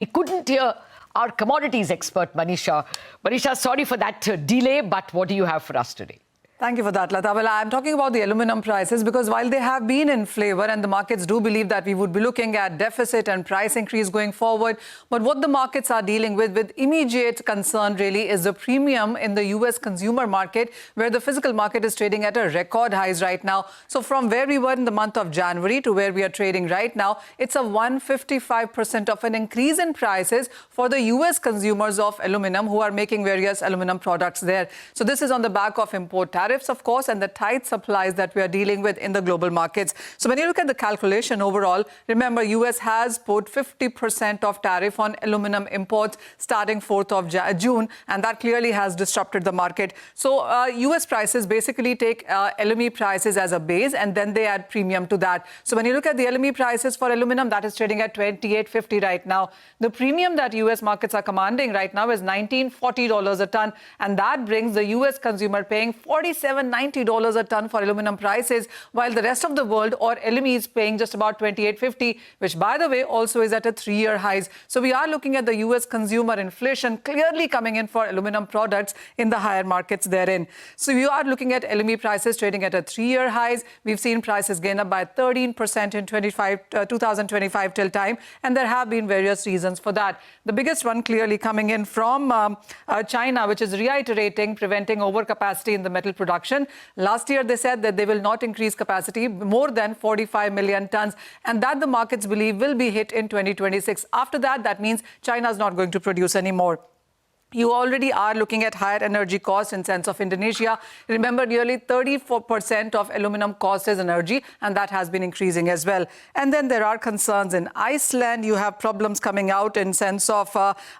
We couldn't hear our commodities expert, Manisha. Manisha, sorry for that delay, but what do you have for us today? Thank you for that, Lata. Well, I'm talking about the aluminum prices because while they have been in flavor and the markets do believe that we would be looking at deficit and price increase going forward, but what the markets are dealing with immediate concern really is the premium in the US consumer market, where the physical market is trading at a record highs right now. So from where we were in the month of January to where we are trading right now, it's a 155% of an increase in prices for the US consumers of aluminum who are making various aluminum products there. So this is on the back of import tariffs, of course, and the tight supplies that we are dealing with in the global markets. So when you look at the calculation overall, remember, US has put 50% of tariff on aluminum imports starting 4th of June, and that clearly has disrupted the market. So US prices basically take LME prices as a base, and then they add premium to that. So when you look at the LME prices for aluminum, that is trading at $28.50 right now. The premium that US markets are commanding right now is $1940 a ton, and that brings the US consumer paying $47.90 a ton for aluminum prices, while the rest of the world or LME is paying just about $28.50, which, by the way, also is at a 3-year highs. So we are looking at the US consumer inflation clearly coming in for aluminum products in the higher markets therein. So you are looking at LME prices trading at a 3-year highs. We've seen prices gain up by 13% in 2025 till time, and there have been various reasons for that. The biggest one clearly coming in from China, which is reiterating preventing overcapacity in the metal production. Last year, they said that they will not increase capacity more than 45 million tons, and that the markets believe will be hit in 2026. After that, that means China is not going to produce anymore. You already are looking at higher energy costs in sense of Indonesia. Remember, nearly 34% of aluminum cost is energy, and that has been increasing as well. And then there are concerns in Iceland. You have problems coming out in sense of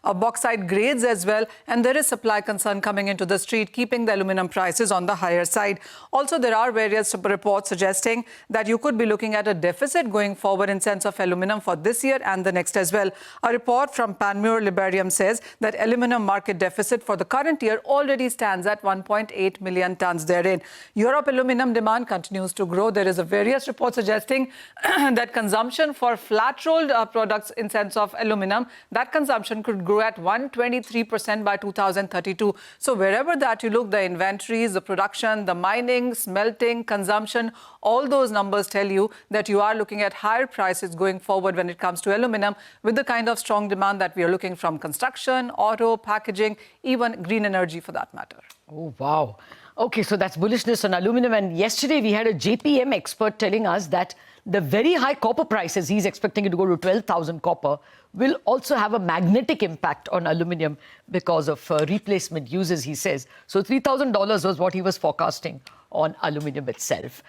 bauxite grades as well. And there is supply concern coming into the street, keeping the aluminum prices on the higher side. Also, there are various reports suggesting that you could be looking at a deficit going forward in sense of aluminum for this year and the next as well. A report from Panmure Liberum says that aluminum market deficit for the current year already stands at 1.8 million tons therein. Europe aluminum demand continues to grow. There is a various reports suggesting that consumption for flat-rolled products in sense of aluminum, that consumption could grow at 123% by 2032. So wherever that you look, the inventories, the production, the mining, smelting, consumption, all those numbers tell you that you are looking at higher prices going forward when it comes to aluminum, with the kind of strong demand that we are looking from construction, auto, packaging, even green energy for that matter. Oh, wow. Okay, so that's bullishness on aluminum. And yesterday we had a JPM expert telling us that the very high copper prices, he's expecting it to go to 12,000 copper, will also have a magnetic impact on aluminum because of replacement uses, he says. So $3,000 was what he was forecasting on aluminum itself.